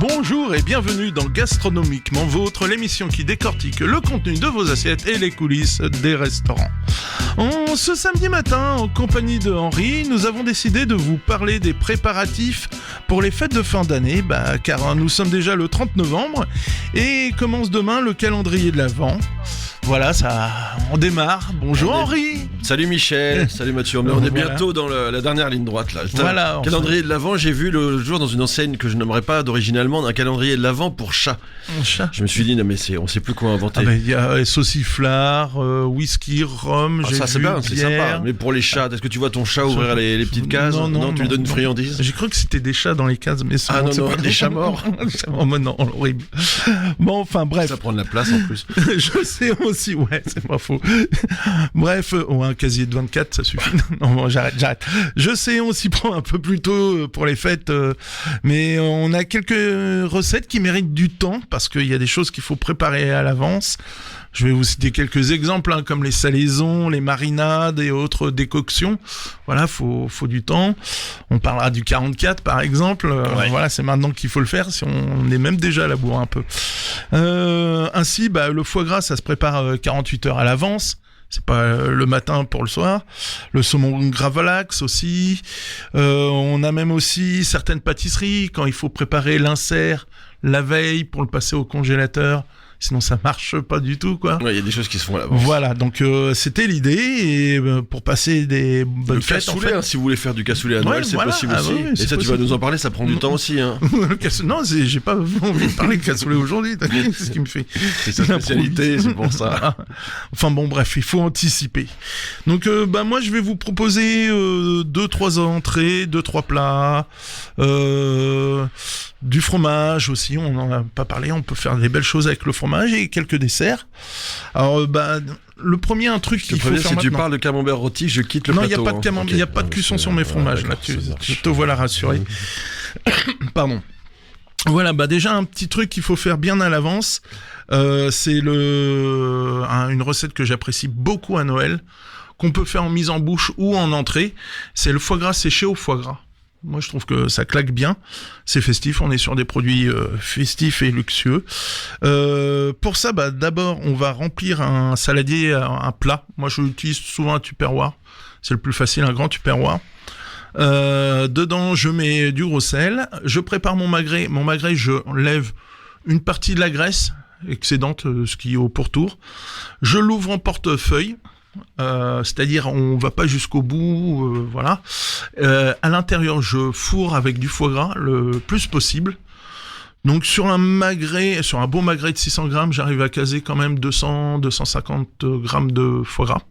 Bonjour et bienvenue dans Gastronomiquement Vôtre, l'émission qui décortique le contenu de vos assiettes et les coulisses des restaurants. Ce samedi matin, en compagnie de Henri, nous avons décidé de vous parler des préparatifs pour les fêtes de fin d'année, car nous sommes déjà le 30 novembre et commence demain le calendrier de l'Avent. Voilà, on démarre. Bonjour Henri. Salut Michel, salut Mathieu. On est bientôt dans la dernière ligne droite là. Voilà. Calendrier de l'Avent, j'ai vu le jour dans une enseigne que je n'aimerais pas d'originalement, un calendrier de l'Avent pour chat. Un chat. Je me suis dit, non mais on sait plus quoi inventer. Il y a sauciflard, whisky, rhum, ça c'est bien, c'est sympa. Mais pour les chats, est-ce que tu vois ton chat ouvrir les petites cases? Non, tu lui donnes une friandise? J'ai cru que c'était des chats dans les cases, mais c'est non, des chats morts. Oh mais non, horrible. Bon, enfin bref. Ça prend de la place en plus. Je sais aussi, ouais, c'est pas faux. Bref, un casier de 24, ça suffit. Non, bon, j'arrête. Je sais, on s'y prend un peu plus tôt pour les fêtes, mais on a quelques recettes qui méritent du temps, parce qu'il y a des choses qu'il faut préparer à l'avance. Je vais vous citer quelques exemples, comme les salaisons, les marinades et autres décoctions. Voilà, faut du temps. On parlera du 44 par exemple. Ouais. Voilà, c'est maintenant qu'il faut le faire, si on est même déjà à la bourre un peu. Ainsi, le foie gras, ça se prépare 48 heures à l'avance. C'est pas le matin pour le soir. Le saumon gravlax aussi. On a même aussi certaines pâtisseries quand il faut préparer l'insert la veille pour le passer au congélateur. Sinon ça marche pas du tout, quoi. Ouais, il y a des choses qui se font à l'avance. Voilà, donc c'était l'idée, et pour passer des bonnes fêtes. Le cassoulet, si vous voulez faire du cassoulet à Noël, c'est possible aussi. Oui, et ça, tu vas nous en parler, ça prend du temps aussi. Non, j'ai pas envie de parler de cassoulet aujourd'hui, c'est ce qui me fait. C'est sa spécialité, c'est pour ça. Enfin bon, bref, il faut anticiper. Donc moi je vais vous proposer 2-3 entrées, 2-3 plats, du fromage aussi, on n'en a pas parlé, on peut faire des belles choses avec le fromage et quelques desserts. Alors le premier, un truc qu'il faut faire maintenant. Si tu parles de camembert rôti, je quitte le plateau. Non, il n'y a pas de camembert, il n'y a pas de cuisson sur mes fromages, là, je te vois la rassurer. Pardon. Voilà, déjà un petit truc qu'il faut faire bien à l'avance, c'est une recette que j'apprécie beaucoup à Noël, qu'on peut faire en mise en bouche ou en entrée, c'est le foie gras séché au foie gras. Moi, je trouve que ça claque bien. C'est festif. On est sur des produits festifs et luxueux. Pour ça, d'abord, on va remplir un saladier, un plat. Moi, je utilise souvent un tupperware. C'est le plus facile, un grand tupperware. Dedans, je mets du gros sel. Je prépare mon magret. Mon magret, je lève une partie de la graisse excédente, ce qui est au pourtour. Je l'ouvre en portefeuille. C'est-à-dire on va pas jusqu'au bout, voilà. À l'intérieur, je fourre avec du foie gras le plus possible. Donc sur un beau magret de 600 grammes, j'arrive à caser quand même 200-250 grammes de foie gras.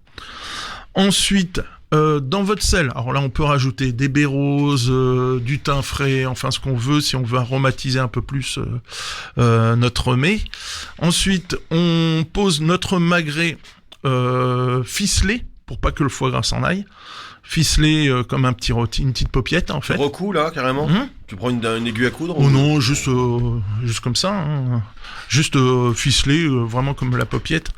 Ensuite, dans votre sel, alors là on peut rajouter des baies roses, du thym frais, enfin ce qu'on veut, si on veut aromatiser un peu plus notre mets. Ensuite, on pose notre magret ficelé pour pas que le foie gras s'en aille, ficelé comme un petit rôti, une petite paupiette en fait. Tu recouds là carrément. Tu prends une aiguille à coudre? Oh non, juste comme ça, juste ficelé vraiment comme la paupiette,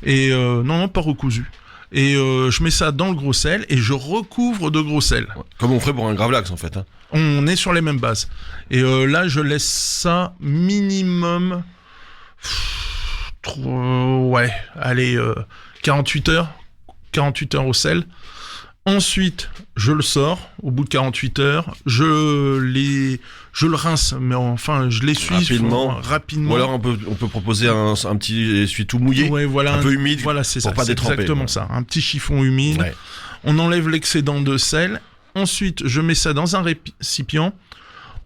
et non pas recousu. Et je mets ça dans le gros sel et je recouvre de gros sel. Comme on ferait pour un gravlax en fait. On est sur les mêmes bases. Et là je laisse ça minimum 48 heures au sel. Ensuite, je le sors au bout de 48 heures. Je le rince, mais enfin, je l'essuie rapidement. Ou alors on peut proposer un petit essuie tout mouillé, un peu humide, voilà, c'est pour ça, pas détremper. Exactement ça, un petit chiffon humide. Ouais. On enlève l'excédent de sel. Ensuite, je mets ça dans un récipient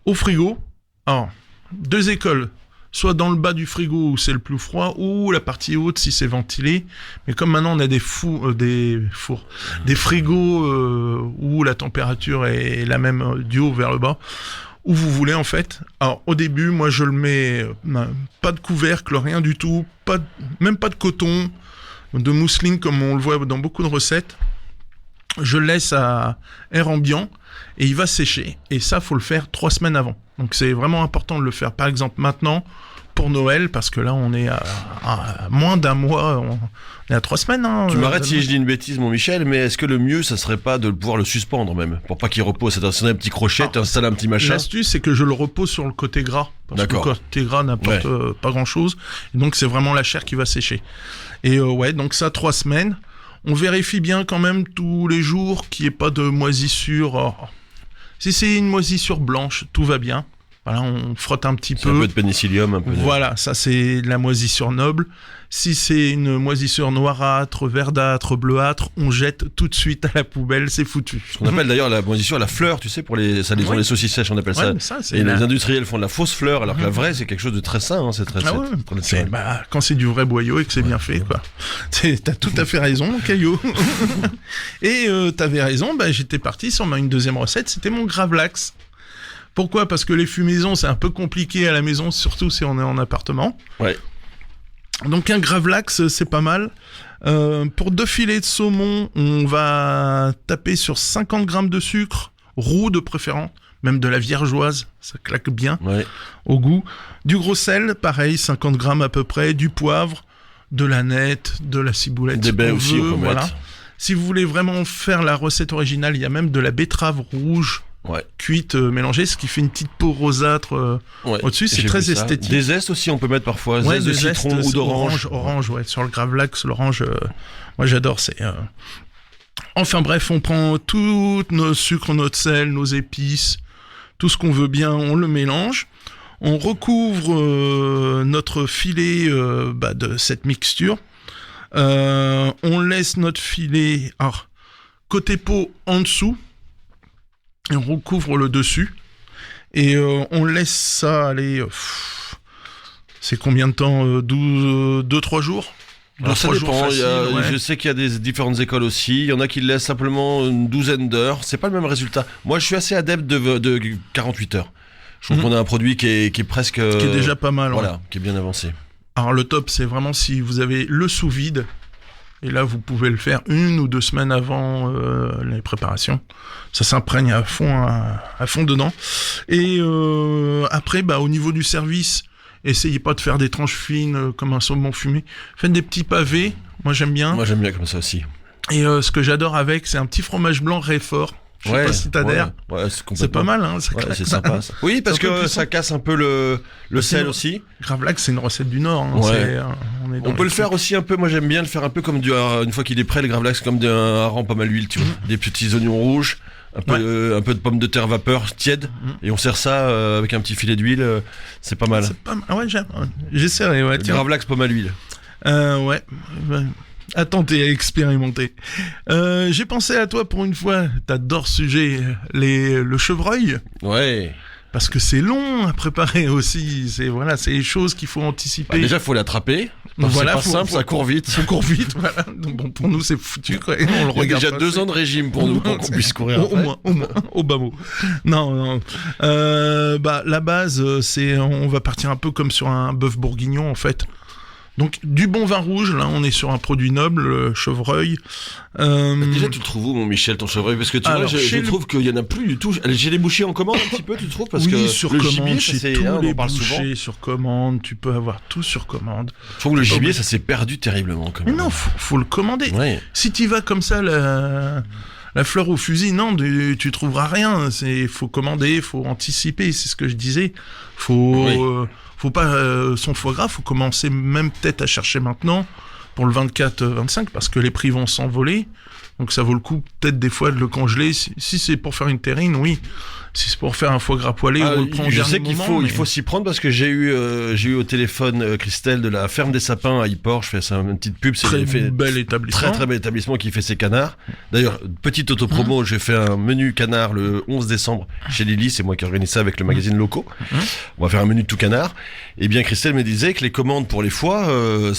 au frigo. Alors, 2 écoles. Soit dans le bas du frigo où c'est le plus froid, ou la partie haute si c'est ventilé. Mais comme maintenant on a des frigos où la température est la même du haut vers le bas, où vous voulez en fait. Alors au début, moi je le mets pas de couvercle, rien du tout, même pas de coton, de mousseline comme on le voit dans beaucoup de recettes. Je le laisse à air ambiant et il va sécher. Et ça, faut le faire 3 semaines avant. Donc c'est vraiment important de le faire. Par exemple, maintenant, pour Noël, parce que là, on est à moins d'un mois, on est à 3 semaines. Hein, tu m'arrêtes si je dis une bêtise, mon Michel, mais est-ce que le mieux, ça serait pas de pouvoir le suspendre même, pour pas qu'il repose, c'est-à-dire un petit crochet, t'installes un petit machin. L'astuce, c'est que je le repose sur le côté gras, parce que le côté gras n'apporte pas grand-chose, et donc c'est vraiment la chair qui va sécher. Et donc ça, 3 semaines. On vérifie bien quand même tous les jours qu'il n'y ait pas de moisissure. Si c'est une moisissure blanche, tout va bien. Voilà, on frotte un petit peu. Un peu de pénicillium, un peu. Voilà, ça c'est la moisissure noble. Si c'est une moisissure noirâtre, verdâtre, bleuâtre, on jette tout de suite à la poubelle, c'est foutu. Ce qu'on appelle d'ailleurs la moisissure, la fleur, tu sais, pour les saucisses sèches, on appelle ça. Et les industriels font de la fausse fleur, alors que la vraie, c'est quelque chose de très sain, hein, c'est très quand c'est du vrai boyau et que c'est bien fait, quoi. T'as tout à fait raison, mon caillou. Et t'avais raison, j'étais parti sur une deuxième recette, c'était mon gravlax. Pourquoi ? Parce que les fumaisons, c'est un peu compliqué à la maison, surtout si on est en appartement. Ouais. Donc un gravlax, c'est pas mal. Pour 2 filets de saumon, on va taper sur 50 grammes de sucre, roux de préférence, même de la villageoise, ça claque bien au goût. Du gros sel, pareil, 50 grammes à peu près, du poivre, de la nette, de la ciboulette. Des baies aussi, on peut mettre. Si vous voulez vraiment faire la recette originale, il y a même de la betterave rouge. Cuite, mélangée, ce qui fait une petite peau rosâtre au-dessus, c'est très esthétique. Des zestes aussi, on peut mettre parfois, zestes de citron ou d'orange. Orange, sur le gravlax, l'orange, moi j'adore, Enfin bref, on prend tous nos sucres, notre sel, nos épices, tout ce qu'on veut bien, on le mélange. On recouvre notre filet de cette mixture. On laisse notre filet côté peau en dessous. Et on recouvre le dessus et on laisse ça aller. C'est combien de temps 2-3 jours. Alors ça dépend. Je sais qu'il y a des différentes écoles aussi. Il y en a qui le laissent simplement une douzaine d'heures. C'est pas le même résultat. Moi, je suis assez adepte de 48 heures. Je trouve qu'on a un produit qui est presque. Qui est déjà pas mal. Voilà, qui est bien avancé. Alors le top, c'est vraiment si vous avez le sous-vide. Et là, vous pouvez le faire 1 ou 2 semaines avant les préparations. Ça s'imprègne à fond dedans. Et après, au niveau du service, essayez pas de faire des tranches fines comme un saumon fumé. Faites des petits pavés. Moi, j'aime bien. Moi, j'aime bien comme ça aussi. Et ce que j'adore avec, c'est un petit fromage blanc Réfort. Je sais pas si t'adhères. C'est pas mal, hein. C'est sympa, ça. Oui, parce que ça casse un peu le sel aussi. Gravlax, c'est une recette du Nord. Hein. On peut le faire aussi un peu, moi j'aime bien le faire un peu comme une fois qu'il est prêt, le gravlax, comme d'un hareng pomme à l'huile, tu vois. Des petits oignons rouges, un peu de pommes de terre vapeur tiède, et on sert ça avec un petit filet d'huile, c'est pas mal. J'essaierai, Gravlax pomme à l'huile. À tenter, à expérimenter. J'ai pensé à toi pour une fois. T'adores ce sujet, le chevreuil. Ouais. Parce que c'est long à préparer aussi. C'est les choses qu'il faut anticiper. Déjà, faut l'attraper. C'est pas simple, ça court vite. Ça court vite, voilà. Donc bon, pour nous, c'est foutu, quoi. Et on le regarde. Il y a déjà 2 ans de régime pour nous, pour qu'on puisse courir. Au moins, au bas mot. Non. La base, on va partir un peu comme sur un bœuf bourguignon, en fait. Donc du bon vin rouge, là on est sur un produit noble, le chevreuil. Déjà tu le trouves où mon Michel ton chevreuil ? Parce que tu vois, je trouve qu'il y en a plus du tout. J'ai les bouchers en commande un petit peu, tu trouves ? Parce que sur le commande, gibier, c'est tous les bouchers sur commande, tu peux avoir tout sur commande. Je trouve que le gibier ça s'est perdu terriblement quand même. Mais non, faut le commander. Ouais. Si tu vas comme ça la fleur au fusil, non, tu trouveras rien. Faut commander, faut anticiper, c'est ce que je disais. Faut pas son foie gras, faut commencer même peut-être à chercher maintenant pour le 24-25 parce que les prix vont s'envoler. Donc ça vaut le coup peut-être des fois de le congeler. Si c'est pour faire une terrine, oui. Si c'est pour faire un foie gras poêlé, on le prend au dernier moment. Je sais qu'il faut s'y prendre parce que j'ai eu au téléphone Christelle de la ferme des sapins à Yport. Je fais ça une petite pub. Très bel établissement. Très bel établissement qui fait ses canards. D'ailleurs, petite autopromo, j'ai fait un menu canard le 11 décembre chez Lily. C'est moi qui organise ça avec le magazine Locaux. On va faire un menu de tout canard. Et bien Christelle me disait que les commandes pour les foies,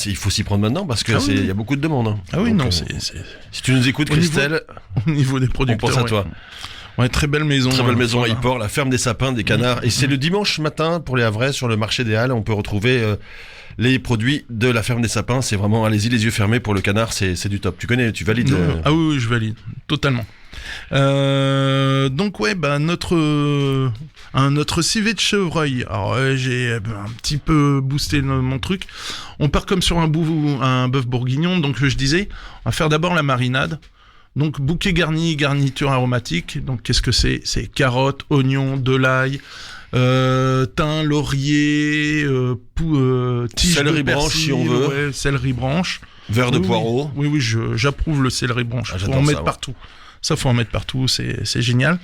il faut s'y prendre maintenant parce que y a beaucoup de demandes. Hein. Ah oui, donc, non, c'est... Si tu nous écoutes Christelle, au niveau des producteurs, on pense à toi. Ouais, très belle maison. Très belle maison à Yport, la ferme des sapins, des canards. Et c'est le dimanche matin pour les Havrais sur le marché des Halles. On peut retrouver les produits de la ferme des Sapins. C'est vraiment, allez-y les yeux fermés pour le canard, c'est du top. Tu connais, tu valides Ah oui, je valide, totalement. Donc ouais, notre civet de chevreuil. Alors j'ai un petit peu boosté mon truc. On part comme sur un bœuf bourguignon. Donc je disais, on va faire d'abord la marinade. Donc bouquet garni, garniture aromatique. Donc qu'est-ce que c'est ? C'est carottes, oignons, de l'ail, thym, laurier, tige céleri de persil, branche si on veut. Ouais, céleri branche. Verre de poireau. Oui, j'approuve le céleri branche. Faut en mettre partout. Ça, faut en mettre partout, c'est génial.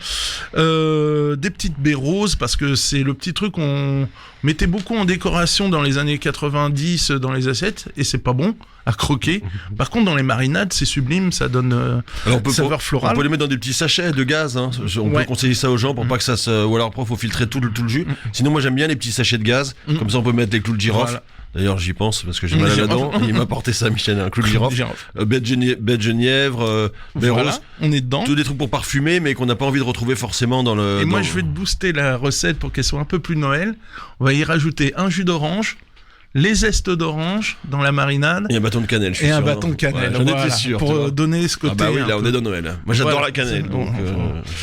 Des petites baies roses, parce que c'est le petit truc qu'on mettait beaucoup en décoration dans les années 90 dans les assiettes, et c'est pas bon à croquer. Par contre, dans les marinades, c'est sublime, ça donne saveur florale. On peut les mettre dans des petits sachets de gaz. Hein. On peut conseiller ça aux gens pour pas que ça se... Ou alors après, faut filtrer tout le jus. Sinon, moi, j'aime bien les petits sachets de gaz. Comme ça, on peut mettre les clous de girofle. Voilà. D'ailleurs, j'y pense parce que j'ai mal à la dent. Il m'a apporté ça, Michel, un clou de girofle. Baie de genièvre, baie rose. On est dedans. Tous des trucs pour parfumer, mais qu'on n'a pas envie de retrouver forcément dans le... moi, je vais te booster la recette pour qu'elle soit un peu plus Noël. On va y rajouter un jus d'orange, les zestes d'orange dans la marinade. Et un bâton de cannelle, je suis sûr. Et un bâton de cannelle, j'en étais sûr. Pour donner ce côté... Ah bah oui, là, on est dans Noël. Moi, j'adore la cannelle, donc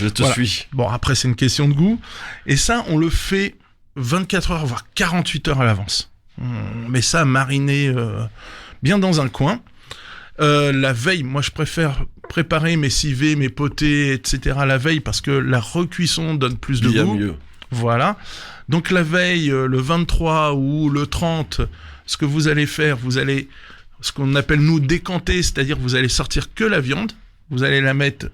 je te suis. Bon, après, c'est une question de goût. Et ça, on le fait 24 heures, voire 48 heures à l'avance. On met ça mariner bien dans un coin. La veille, moi je préfère préparer mes civets, mes potés, etc. la veille parce que la recuisson donne plus de goût. Mieux. Voilà. Donc la veille, le 23 ou le 30, ce que vous allez faire, vous allez, ce qu'on appelle nous décanter, c'est-à-dire vous allez sortir que la viande. Vous allez la mettre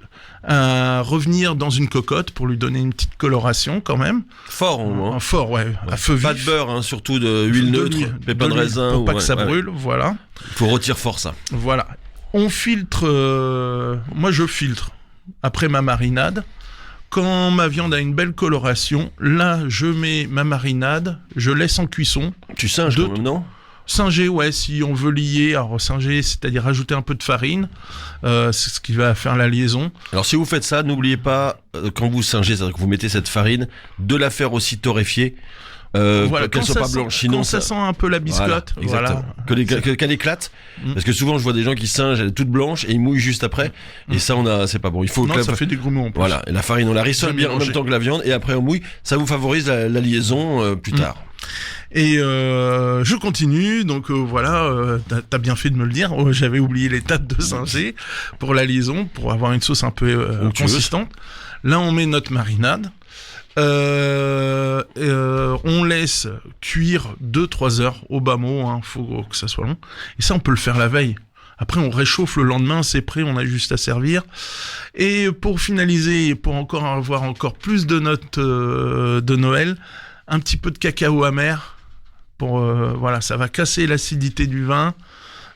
à revenir dans une cocotte pour lui donner une petite coloration quand même. Fort au moins. Fort, ouais. À feu vif. Pas de beurre, hein, surtout de huile neutre, pépins de raisin. Pour pas que ça brûle, voilà. Il faut retirer fort ça. Voilà. On filtre, moi je filtre après ma marinade. Quand ma viande a une belle coloration, là je mets ma marinade, je laisse en cuisson. Tu singes quand même, non ? Singer, ouais, si on veut lier, alors singer, c'est-à-dire rajouter un peu de farine, c'est ce qui va faire la liaison. Alors si vous faites ça, n'oubliez pas, quand vous singez, c'est-à-dire que vous mettez cette farine, de la faire aussi torréfier, qu'elle soit pas blanche. Sinon, ça sent un peu la biscotte, voilà. Qu'elle éclate, parce que souvent je vois des gens qui singent, elle est toute blanche et ils mouillent juste après, et ça c'est pas bon. Il faut ça fait des grumeaux en plus. Voilà, et la farine on la rissole bien en même temps que la viande, et après on mouille, ça vous favorise la liaison plus tard. Et je continue, donc voilà, t'as bien fait de me le dire, j'avais oublié l'étape de singer pour la liaison, pour avoir une sauce un peu consistante. Là on met notre marinade, on laisse cuire 2-3 heures au bas mot, faut que ça soit long, et ça on peut le faire la veille. Après, on réchauffe le lendemain, c'est prêt, on a juste à servir. Et pour finaliser, pour encore avoir encore plus de notes de Noël, un petit peu de cacao amer. Voilà, ça va casser l'acidité du vin.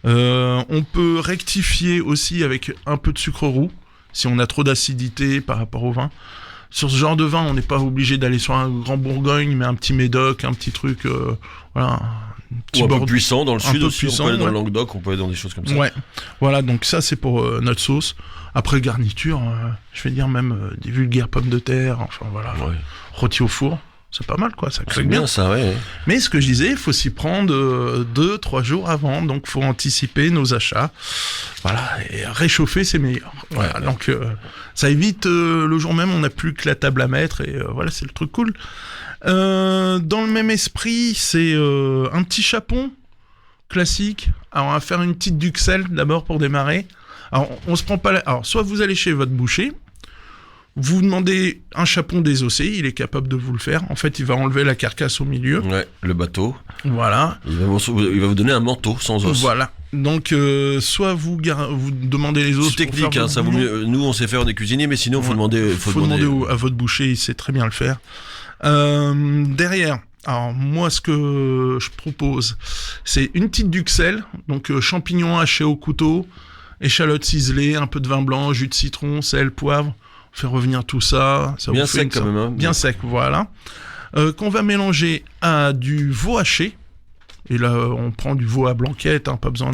On peut rectifier aussi avec un peu de sucre roux, si on a trop d'acidité par rapport au vin. Sur ce genre de vin, on n'est pas obligé d'aller sur un grand Bourgogne, mais un petit Médoc, un petit truc, voilà. Ou un peu puissant dans le sud aussi, on peut aller dans le Languedoc, on peut aller dans des choses comme ça. Ouais, voilà, donc ça c'est pour notre sauce. Après garniture, je vais dire même des vulgaires pommes de terre, enfin voilà, rôti au four. C'est pas mal, quoi, ça claque bien. Ça, ouais. Mais ce que je disais, il faut s'y prendre 2-3 jours avant, donc faut anticiper nos achats. Voilà, et réchauffer, c'est meilleur. Voilà, donc ça évite le jour même, on n'a plus que la table à mettre, et voilà, c'est le truc cool. Dans le même esprit, c'est un petit chapon classique. Alors, on va faire une petite duxelle d'abord pour démarrer. Alors, on se prend pas Alors, soit vous allez chez votre boucher, vous demandez un chapon désossé, il est capable de vous le faire. En fait, il va enlever la carcasse au milieu. Ouais, le bateau. Voilà. Il va vous donner un manteau sans os. Voilà. Donc, soit vous demandez les os. C'est technique, hein, ça vaut mieux. Nous, on sait faire des cuisiniers, mais sinon, faut demander à votre boucher, il sait très bien le faire. Derrière, alors moi, ce que je propose, c'est une petite duxelle, donc champignons hachés au couteau, échalotes ciselées, un peu de vin blanc, jus de citron, sel, poivre. On fait revenir tout ça. Bien sec quand même. Hein. Bien sec, voilà. Qu'on va mélanger à du veau haché. Et là, on prend du veau à blanquette, pas besoin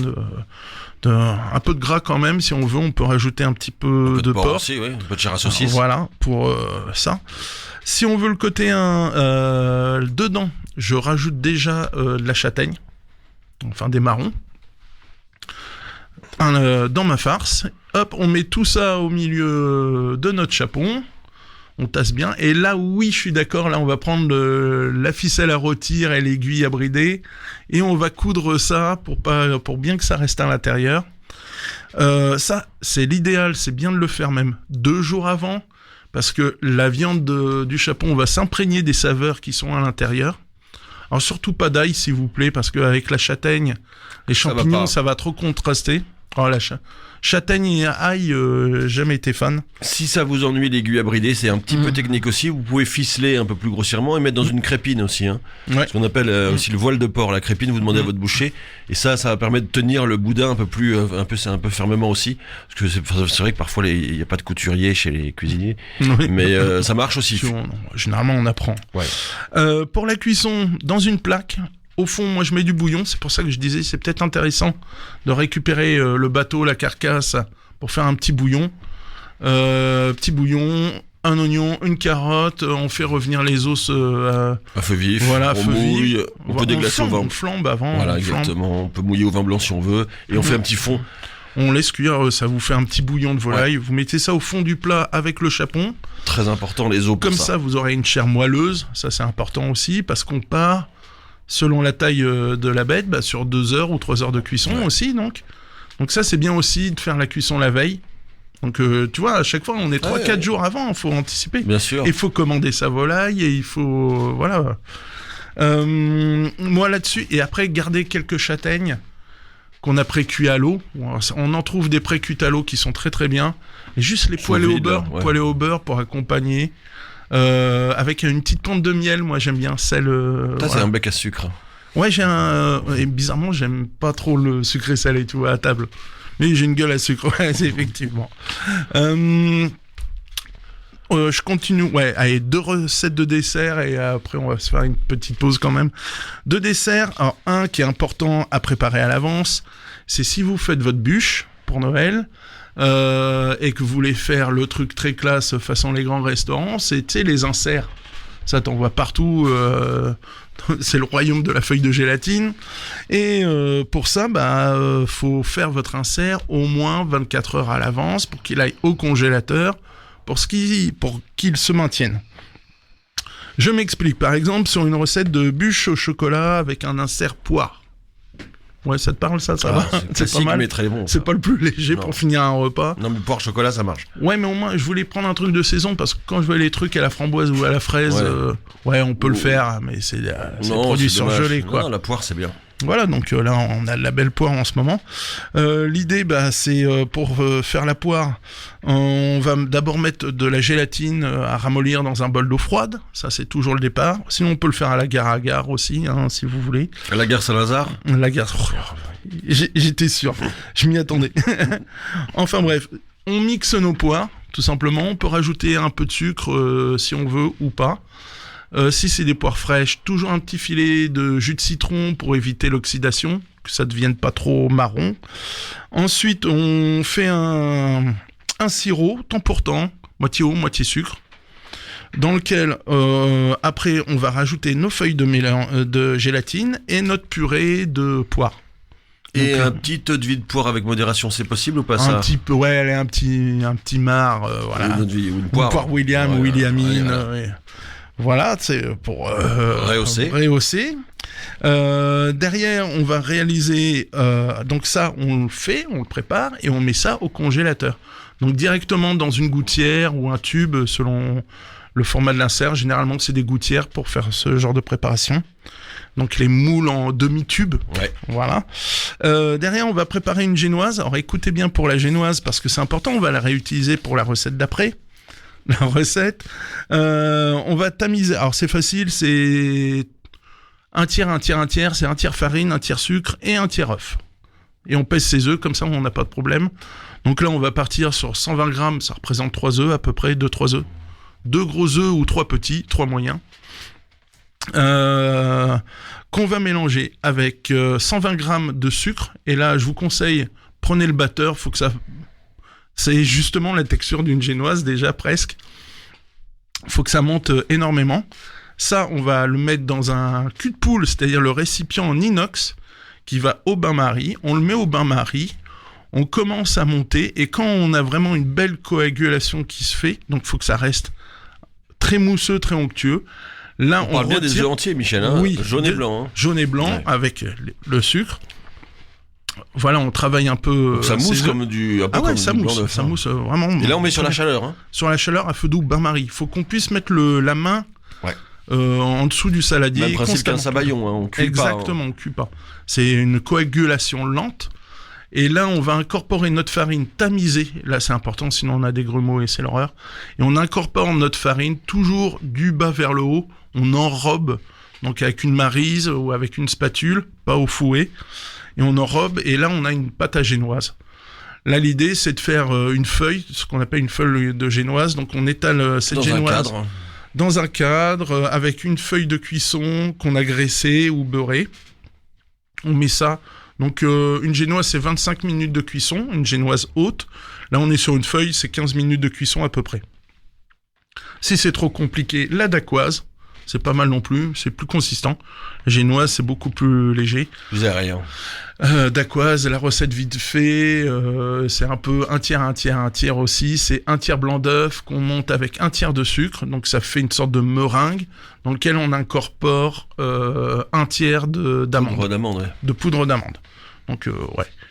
un peu de gras quand même. Si on veut, on peut rajouter un petit peu de porc. Aussi, oui. Un peu de chair à saucisse. Voilà, pour ça. Si on veut le côté dedans, je rajoute déjà de la châtaigne. enfin des marrons, dans ma farce. Hop, on met tout ça au milieu de notre chapon. On tasse bien. Et là, oui, je suis d'accord. Là, on va prendre la ficelle à rôtir et l'aiguille à brider. Et on va coudre ça pour bien que ça reste à l'intérieur. Ça, c'est l'idéal. C'est bien de le faire même 2 jours avant. Parce que la viande du chapon va s'imprégner des saveurs qui sont à l'intérieur. Alors, surtout pas d'ail, s'il vous plaît. Parce qu'avec la châtaigne, les champignons, ça va trop contraster. Oh, la châtaigne et ail, jamais été fan. Si ça vous ennuie l'aiguille à brider, c'est un petit peu technique aussi. Vous pouvez ficeler un peu plus grossièrement et mettre dans une crépine aussi. Hein. Ouais. Ce qu'on appelle aussi le voile de porc. La crépine, vous demandez à votre boucher. Et ça va permettre de tenir le boudin un peu fermement aussi. Parce que c'est vrai que parfois, il n'y a pas de couturier chez les cuisiniers. Oui. Mais ça marche aussi. Généralement, on apprend. Ouais. Pour la cuisson, dans une plaque, au fond, moi, je mets du bouillon. C'est pour ça que je disais, c'est peut-être intéressant de récupérer le bateau, la carcasse, pour faire un petit bouillon. Petit bouillon, un oignon, une carotte. On fait revenir les os à feu vif. Voilà, on mouille. On peut déglacer au vin. On flambe avant. Voilà, exactement. On peut mouiller au vin blanc si on veut. Et on fait un petit fond. On laisse cuire, ça vous fait un petit bouillon de volaille. Ouais. Vous mettez ça au fond du plat avec le chapon. Très important, les os pour ça. Comme ça, vous aurez une chair moelleuse. Ça, c'est important aussi, parce qu'on part... selon la taille de la bête, sur 2 heures ou 3 heures de cuisson aussi, donc ça, c'est bien aussi de faire la cuisson la veille. Donc, tu vois, à chaque fois, on est 3-4 jours avant, il faut anticiper. Bien sûr. Il faut commander sa volaille et il faut... voilà. Moi, là-dessus, et après, garder quelques châtaignes qu'on a pré-cuit à l'eau. On en trouve des pré-cuites à l'eau qui sont très très bien. Et juste les poêler au beurre pour accompagner... avec une petite pointe de miel, moi j'aime bien sel. C'est un bec à sucre. Ouais, et bizarrement, j'aime pas trop le sucré salé et tout à table. Mais j'ai une gueule à sucre, ouais, c'est effectivement. Je continue, ouais, allez, 2 recettes de dessert et après on va se faire une petite pause quand même. 2 desserts, alors un qui est important à préparer à l'avance, c'est si vous faites votre bûche pour Noël. Et que vous voulez faire le truc très classe façon les grands restaurants, c'est les inserts. Ça t'en voit partout, c'est le royaume de la feuille de gélatine. Et pour ça, faut faire votre insert au moins 24 heures à l'avance pour qu'il aille au congélateur pour qu'il se maintienne. Je m'explique, par exemple, sur une recette de bûche au chocolat avec un insert poire. Ouais, ça te parle, ça va. C'est pas mal. Mais très bon. C'est pas le plus léger pour finir un repas. Non, mais poire chocolat, ça marche. Ouais, mais au moins, je voulais prendre un truc de saison parce que quand je vois les trucs à la framboise ou à la fraise, on peut le faire, mais c'est produit surgelé, quoi. Non, la poire, c'est bien. Voilà, donc là, on a de la belle poire en ce moment. L'idée, c'est pour faire la poire, on va d'abord mettre de la gélatine à ramollir dans un bol d'eau froide. Ça, c'est toujours le départ. Sinon, on peut le faire à l'agar-agar aussi, si vous voulez. À l'agar-Saint-Lazare ? L'agar... J'étais sûr, je m'y attendais. Enfin bref, on mixe nos poires, tout simplement. On peut rajouter un peu de sucre si on veut ou pas. Si c'est des poires fraîches, toujours un petit filet de jus de citron pour éviter l'oxydation, que ça ne devienne pas trop marron. Ensuite, on fait un sirop, temps pour temps, moitié eau, moitié sucre, dans lequel, après, on va rajouter nos feuilles de gélatine et notre purée de poire. Et donc, un petit eau de vie de poire avec modération, c'est possible ou pas ça ? Un petit peu, ouais, allez, un petit marc, voilà. Ou une poire William, Williamine, ouais. Voilà, c'est pour rehausser. Derrière, on va réaliser... donc ça, on le prépare et on met ça au congélateur. Donc directement dans une gouttière ou un tube, selon le format de l'insert. Généralement, c'est des gouttières pour faire ce genre de préparation. Donc les moules en demi-tube. Ouais. Voilà. Derrière, on va préparer une génoise. Alors écoutez bien pour la génoise parce que c'est important. On va la réutiliser pour la recette d'après. La recette, on va tamiser. Alors c'est facile, c'est un tiers, c'est un tiers farine, un tiers sucre et un tiers œuf. Et on pèse ses œufs, comme ça on n'a pas de problème. Donc là on va partir sur 120 grammes, ça représente 3 œufs à peu près, 2-3 œufs. 2 gros œufs ou 3 petits, 3 moyens. Qu'on va mélanger avec 120 grammes de sucre. Et là je vous conseille, prenez le batteur, faut que ça... C'est justement la texture d'une génoise, déjà presque. Il faut que ça monte énormément. Ça, on va le mettre dans un cul de poule, c'est-à-dire le récipient en inox, qui va au bain-marie. On le met au bain-marie. On commence à monter. Et quand on a vraiment une belle coagulation qui se fait, donc il faut que ça reste très mousseux, très onctueux. Là, on parle bien des œufs entiers, Michel. Hein, oui, jaune et blanc. Hein. Jaune et blanc avec le sucre. Voilà, on travaille un peu. Donc ça mousse comme du. Un peu comme ça du mousse. Blanc d'œuf, ça mousse vraiment. Et là, on met sur la chaleur. Hein. Sur la chaleur à feu doux, bain-marie. Il faut qu'on puisse mettre la main en dessous du saladier. Même principe qu'un sabayon, hein, on cuit pas. Exactement, on cuit pas. C'est une coagulation lente. Et là, on va incorporer notre farine tamisée. Là, c'est important, sinon on a des grumeaux et c'est l'horreur. Et on incorpore notre farine toujours du bas vers le haut. On enrobe, donc avec une maryse ou avec une spatule, pas au fouet. Et on enrobe, et là, on a une pâte à génoise. Là, l'idée, c'est de faire une feuille, ce qu'on appelle une feuille de génoise. Donc, on étale cette génoise dans un cadre, avec une feuille de cuisson qu'on a graissée ou beurrée. On met ça. Donc, une génoise, c'est 25 minutes de cuisson, une génoise haute. Là, on est sur une feuille, c'est 15 minutes de cuisson à peu près. Si c'est trop compliqué, la dacquoise, c'est pas mal non plus, c'est plus consistant. La génoise, c'est beaucoup plus léger. Vous avez rien. Dacquoise, la recette vite fait, c'est un peu un tiers aussi. C'est un tiers blanc d'œuf qu'on monte avec un tiers de sucre. Donc ça fait une sorte de meringue dans lequel on incorpore un tiers d'amande. Poudre d'amande, ouais. De poudre d'amande. Donc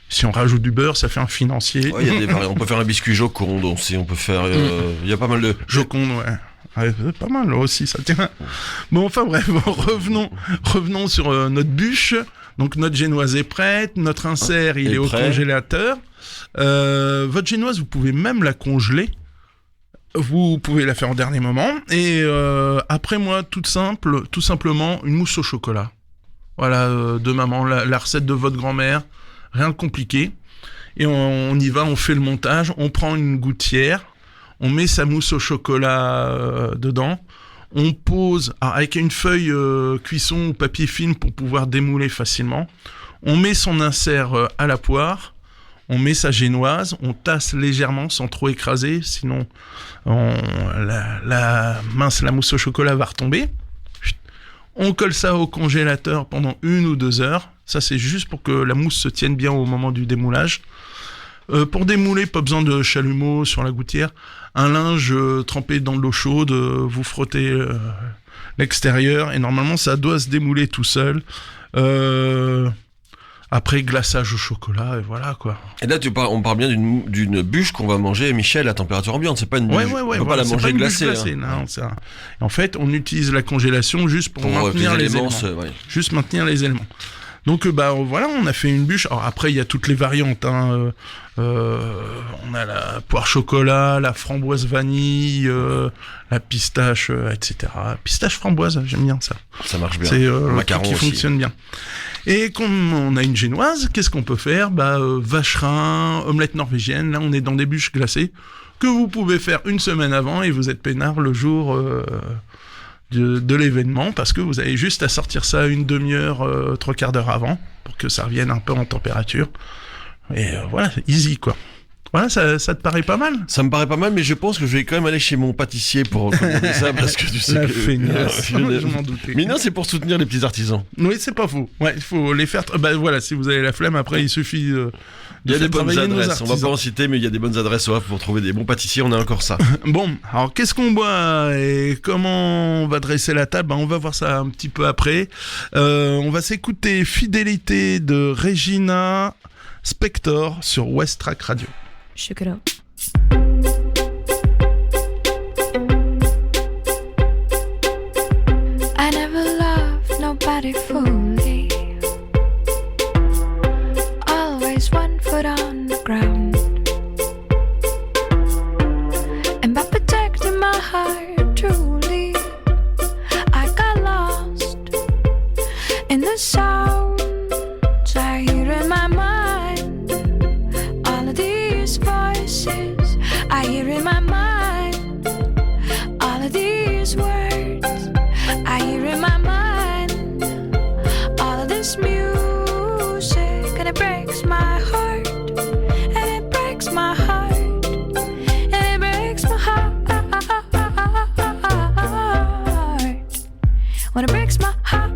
si on rajoute du beurre, ça fait un financier. Ouais, on peut faire un biscuit joconde aussi, on peut faire... Il y a pas mal de... Joconde, ouais. Ouais, c'est pas mal aussi, ça tient. Bon, enfin bref, revenons sur notre bûche. Donc notre génoise est prête, notre insert il est au congélateur. Votre génoise, vous pouvez même la congeler. Vous pouvez la faire en dernier moment. Et après moi, tout simplement, une mousse au chocolat. Voilà, de maman, la recette de votre grand-mère. Rien de compliqué. Et on y va, on fait le montage. On prend une gouttière. On met sa mousse au chocolat dedans. On pose avec une feuille cuisson ou papier film pour pouvoir démouler facilement. On met son insert à la poire. On met sa génoise. On tasse légèrement sans trop écraser. Sinon, la mousse au chocolat va retomber. On colle ça au congélateur pendant 1 ou 2 heures. Ça, c'est juste pour que la mousse se tienne bien au moment du démoulage. Pour démouler, pas besoin de chalumeau sur la gouttière. Un linge trempé dans de l'eau chaude, vous frottez l'extérieur et normalement ça doit se démouler tout seul. Après glaçage au chocolat et voilà quoi. Et là on parle bien d'une bûche qu'on va manger, Michel, à température ambiante. C'est pas une bûche. On peut pas la manger glacée. Non, en fait, on utilise la congélation juste pour maintenir les éléments. Juste maintenir les éléments. Donc voilà, on a fait une bûche. Alors après, il y a toutes les variantes. On a la poire chocolat, la framboise vanille, la pistache, etc. Pistache framboise, j'aime bien ça. Ça marche bien. C'est macaron qui fonctionne bien. Et comme on a une génoise, qu'est-ce qu'on peut faire ? Vacherin, omelette norvégienne. Là, on est dans des bûches glacées que vous pouvez faire 1 semaine avant et vous êtes peinard le jour de l'événement parce que vous avez juste à sortir ça 1 demi-heure, 3/4 d'heure avant pour que ça revienne un peu en température. Et voilà, easy quoi. Voilà, ça te paraît pas mal ? Ça me paraît pas mal, mais je pense que je vais quand même aller chez mon pâtissier pour commander ça parce que tu sais la feignasse, je m'en doutais. Mais non, c'est pour soutenir les petits artisans. Oui, c'est pas faux. Ouais, il faut les faire. Voilà, si vous avez la flemme, après il suffit. Il y a des bonnes adresses. On va pas en citer, mais il y a des bonnes adresses au Havre pour trouver des bons pâtissiers. On a encore ça. Bon, alors qu'est-ce qu'on boit et comment on va dresser la table ? On va voir ça un petit peu après. On va s'écouter Fidélité de Regina Spektor sur West Track Radio. Check it out. I never loved nobody fully. Always 1 foot on the ground. And by protecting my heart truly, I got lost in the sounds I hear in my mind. Voices I hear in my mind, all of these words I hear in my mind, all of this music, and it breaks my heart, and it breaks my heart, and it breaks my heart. When it breaks my heart,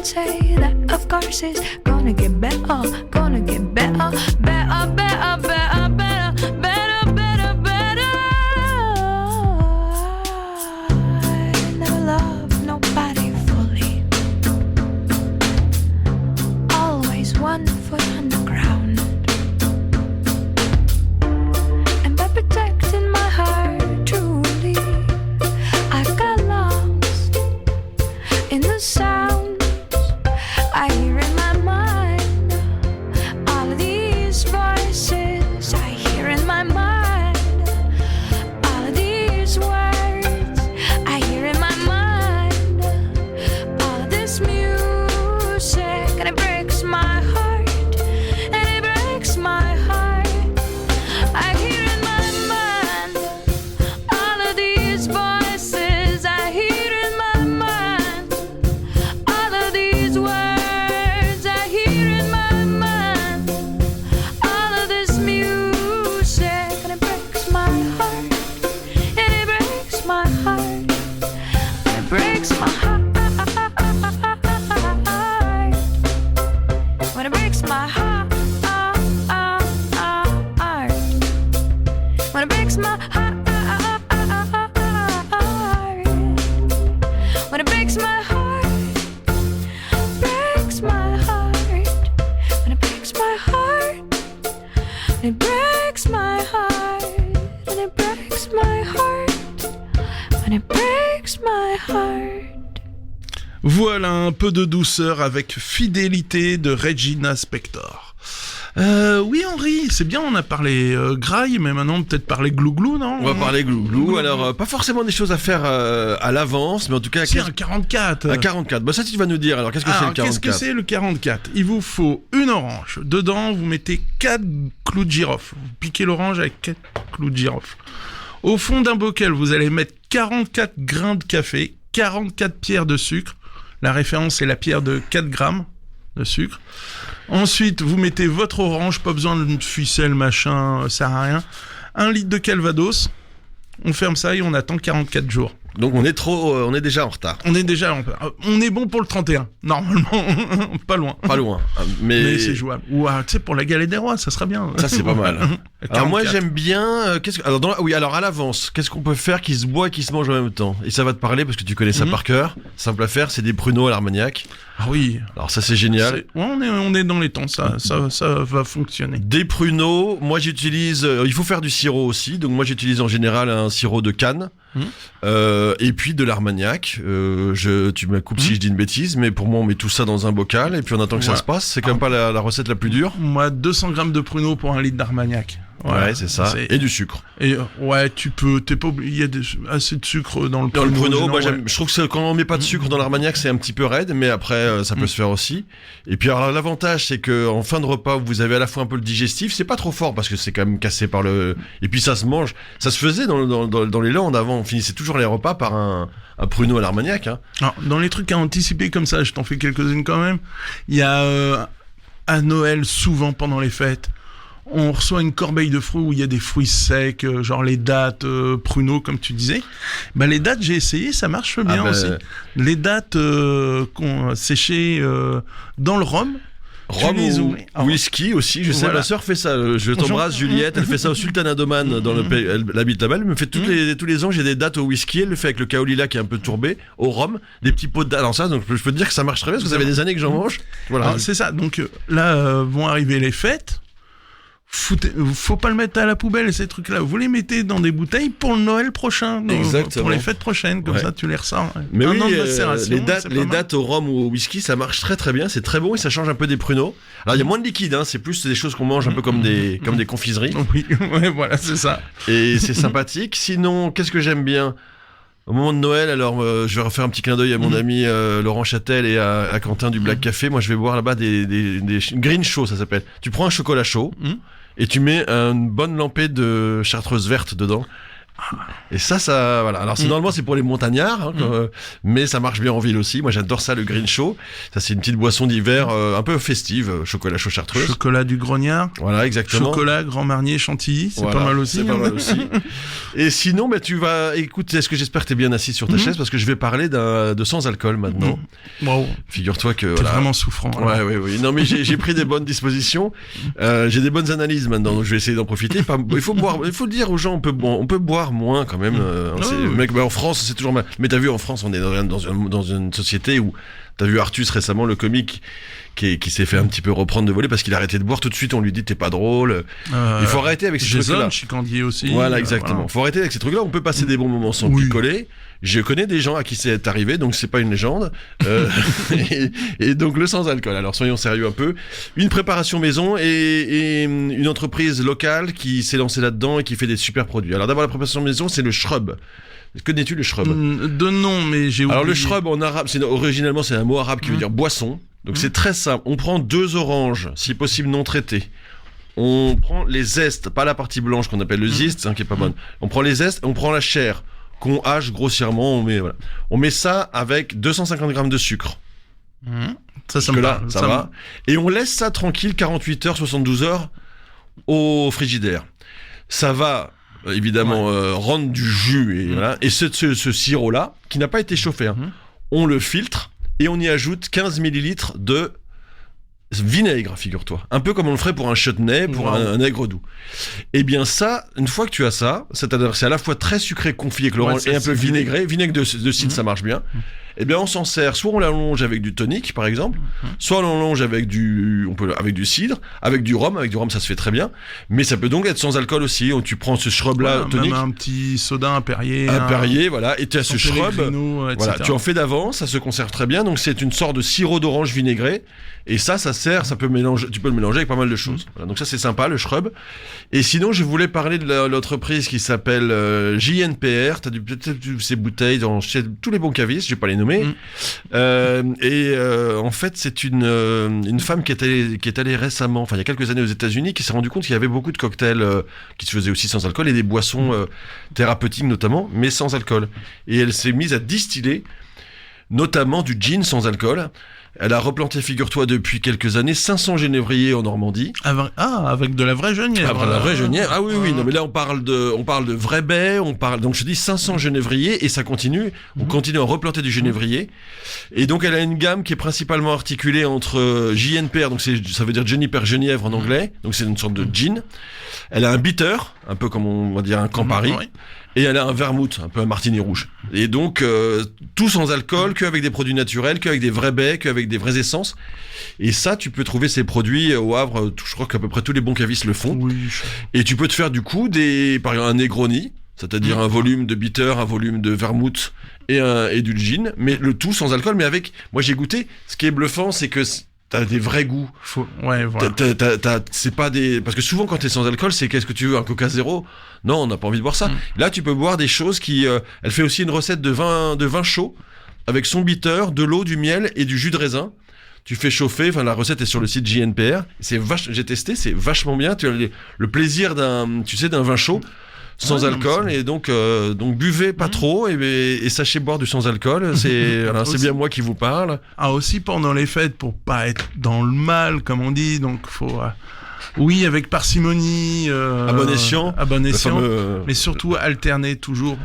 say that of course it's gonna get better, gonna get better, better, better, better, better, better, better, better. I never loved nobody fully, always 1 foot on the ground, and by protecting my heart truly, I've got lost in the sounds I hear in my mind. All of these voices I hear in my mind. All of these words I hear in my mind. All of this music, and it breaks my heart, and it breaks my heart. I hear in my mind. All of these voices I hear in my mind. All of these words I hear in my mind. All of this music, and it breaks my heart, and it breaks my heart, and it breaks my heart. When it breaks my heart, when it breaks my heart, when it breaks my heart, breaks my heart, when it breaks my heart, it breaks my heart, and it breaks my heart, when it breaks my heart. Voilà un peu de douceur avec Fidélité de Regina Spektor. Oui Henri, c'est bien, on a parlé graille, mais maintenant peut-être parler glouglou, non? On va parler glouglou. Alors, pas forcément des choses à faire à l'avance, mais en tout cas... C'est un 44. Un 44. Bah ça, tu vas nous dire. Alors, qu'est-ce que c'est le 44? Qu'est-ce que c'est le 44? Il vous faut une orange. Dedans, vous mettez 4 clous de girofle. Vous piquez l'orange avec 4 clous de girofle. Au fond d'un bocal, vous allez mettre 44 grains de café, 44 pierres de sucre. La référence, c'est la pierre de 4 grammes de sucre. Ensuite, vous mettez votre orange, pas besoin de ficelle, machin, ça sert à rien. 1 litre de Calvados. On ferme ça et on attend 44 jours. Donc on est déjà en retard. On est bon pour le 31, normalement, pas loin. Pas loin, mais c'est jouable. Ou tu sais, pour la galette des rois, ça serait bien. Ça c'est pas mal. Alors 44. moi j'aime bien. Alors à l'avance, qu'est-ce qu'on peut faire qui se boit et qui se mange en même temps? Et ça va te parler parce que tu connais ça par cœur. Simple à faire, c'est des pruneaux à l'Armagnac. Ah oui. Alors ça c'est génial. Ouais, on est dans les temps, ça va fonctionner. Des pruneaux, moi j'utilise. Il faut faire du sirop aussi, donc moi j'utilise en général un sirop de canne. Et puis de l'Armagnac. Tu me coupes si je dis une bêtise, mais pour moi on met tout ça dans un bocal et puis on attend que ça se passe. C'est quand même pas la recette la plus dure. Moi 200 grammes de pruneaux pour 1 litre d'Armagnac. Ouais, c'est ça. Et du sucre. Et ouais, t'es pas obligé. Il y a assez de sucre dans le pruneau. Dans le pruneau, moi je trouve que quand on met pas de sucre dans l'Armagnac, c'est un petit peu raide, mais après ça peut se faire aussi. Et puis alors l'avantage, c'est que en fin de repas, vous avez à la fois un peu le digestif, c'est pas trop fort parce que c'est quand même cassé par le. Et puis ça se mange. Ça se faisait dans les Landes avant. On finissait toujours les repas par un pruneau à l'Armagnac. Hein. Alors, dans les trucs à anticiper comme ça, je t'en fais quelques-unes quand même. Il y a à Noël, souvent pendant les fêtes, on reçoit une corbeille de fruits où il y a des fruits secs, genre les dattes, pruneaux, comme tu disais. Bah, les dattes, j'ai essayé, ça marche bien aussi. Les dattes séchées dans le rhum. Rhum ou whisky aussi, je sais, ma sœur fait ça. Je t'embrasse, Juliette, elle fait ça au Sultanat d'Oman, dans le pays, elle habite là-bas, elle me fait tous les ans, j'ai des dattes au whisky, elle le fait avec le kaolila qui est un peu tourbé, au rhum, des petits pots de dattes. Alors ça, donc je peux te dire que ça marche très bien, parce que ça fait des années que j'en mange. Voilà. Alors, c'est ça, donc là, vont arriver les fêtes. Faut pas le mettre à la poubelle, ces trucs-là. Vous les mettez dans des bouteilles pour le Noël prochain. Exactement. Pour les fêtes prochaines, comme ça tu les ressors. Mais oui, les dattes au rhum ou au whisky, ça marche très très bien, c'est très bon et ça change un peu des pruneaux. Alors il y a moins de liquide, hein, c'est plus des choses qu'on mange un peu comme des confiseries. Oui, ouais, voilà, c'est ça. Et c'est sympathique. Sinon, qu'est-ce que j'aime bien? Au moment de Noël, alors je vais refaire un petit clin d'œil à mon ami Laurent Châtel et à Quentin du Black Café. Moi, je vais boire là-bas des green chaud, ça s'appelle. Tu prends un chocolat chaud et tu mets une bonne lampée de chartreuse verte dedans. Et ça, voilà. Alors, normalement, c'est pour les montagnards, hein, mais ça marche bien en ville aussi. Moi, j'adore ça, le Green Show. Ça, c'est une petite boisson d'hiver un peu festive, chocolat chaud chartreuse. Chocolat du Grognard. Voilà, exactement. Chocolat Grand Marnier Chantilly, c'est pas mal aussi. C'est pas mal aussi. Et sinon, écoute, est-ce que j'espère que t'es bien assis sur ta chaise parce que je vais parler de sans alcool maintenant. Wow. Figure-toi que t'es vraiment souffrant. Ouais. Non, mais j'ai pris des bonnes dispositions. J'ai des bonnes analyses maintenant, donc je vais essayer d'en profiter. Il faut dire aux gens, on peut boire moins quand même. Mec, en France, c'est toujours mal. Mais t'as vu, en France, on est dans une société où t'as vu Artus récemment, le comique, qui s'est fait un petit peu reprendre de voler parce qu'il a arrêté de boire. Tout de suite, on lui dit t'es pas drôle. Il faut arrêter avec ces trucs-là. Jason Chicandier aussi. Voilà, exactement. Faut arrêter avec ces trucs-là. On peut passer des bons moments sans picoler. Je connais des gens à qui c'est arrivé, donc c'est pas une légende. Et donc le sans alcool. Alors soyons sérieux un peu. Une préparation maison et une entreprise locale qui s'est lancée là-dedans et qui fait des super produits. Alors d'abord la préparation maison, c'est le shrub. Connais-tu le shrub? De nom, mais j'ai oublié. Alors le shrub en arabe, originalement c'est un mot arabe qui veut dire boisson. Donc c'est très simple. On prend 2 oranges, si possible non traitées. On prend les zestes, pas la partie blanche qu'on appelle le zeste, qui est pas bonne. On prend les zestes, on prend la chair qu'on hache grossièrement. On met ça avec 250 grammes de sucre. Ça me parle. Ça va. Et on laisse ça tranquille 48 heures, 72 heures au frigidaire. Ça va évidemment rendre du jus et ce sirop-là qui n'a pas été chauffé. On le filtre. Et on y ajoute 15 millilitres de vinaigre, figure-toi. Un peu comme on le ferait pour un chutney, pour un aigre doux. Eh bien ça, une fois que tu as ça, c'est à la fois très sucré, confit avec l'orange et un peu vinaigré. Vinaigre de cidre, ça marche bien. Eh bien on s'en sert, soit on l'allonge avec du tonic, par exemple, soit on l'allonge avec du cidre, avec du rhum ça se fait très bien. Mais ça peut donc être sans alcool aussi. Tu prends ce shrub-là tonic. Même un petit soda, un Perrier. Un Perrier, voilà. Et tu as ce shrub. Voilà, tu en fais d'avance, ça se conserve très bien. Donc c'est une sorte de sirop d'orange vinaigré. Et ça sert, tu peux le mélanger avec pas mal de choses. Voilà, donc ça c'est sympa, le shrub. Et sinon, je voulais parler de l'entreprise qui s'appelle JNPR. T'as peut-être ces bouteilles chez tous les bons cavistes, je vais pas les nommer. En fait, c'est une femme qui est allée récemment, il y a quelques années aux États-Unis, qui s'est rendu compte qu'il y avait beaucoup de cocktails qui se faisaient aussi sans alcool et des boissons thérapeutiques notamment, mais sans alcool. Et elle s'est mise à distiller notamment du gin sans alcool. Elle a replanté, figure-toi, depuis quelques années, 500 genévriers en Normandie. Avec de la vraie genièvre. Avec de la vraie genièvre. Ah oui, non, mais là, on parle de vrais baies, donc je dis 500 genévriers, et ça continue. On continue à replanter du genévrier. Et donc, elle a une gamme qui est principalement articulée entre JNPR, donc ça veut dire Juniper Genièvre en anglais, donc c'est une sorte de gin. Elle a un bitter, un peu comme on va dire un Campari. Et elle a un vermouth, un peu un martini rouge. Et donc, tout sans alcool, qu'avec des produits naturels, qu'avec des vrais baies, qu'avec des vraies essences. Et ça, tu peux trouver ces produits au Havre, je crois qu'à peu près tous les bons cavistes le font. Oui. Et tu peux te faire du coup par exemple un Negroni, c'est-à-dire un volume de bitter, un volume de vermouth et du gin, mais le tout sans alcool, mais avec... Moi j'ai goûté, ce qui est bluffant, c'est que t'as des vrais goûts. Voilà. C'est pas des... Parce que souvent quand t'es sans alcool, c'est qu'est-ce que tu veux, un Coca zéro? Non, on n'a pas envie de boire ça. Là, tu peux boire des choses qui... elle fait aussi une recette de vin chaud, avec son bitter, de l'eau, du miel et du jus de raisin. Tu fais chauffer, la recette est sur le site JNPR. J'ai testé, c'est vachement bien. Tu as le plaisir d'un vin chaud. Sans alcool, et donc buvez pas trop et sachez boire du sans alcool. C'est bien moi qui vous parle. Aussi pendant les fêtes, pour pas être dans le mal, comme on dit, donc faut oui, avec parcimonie, à bon escient, mais surtout alterner toujours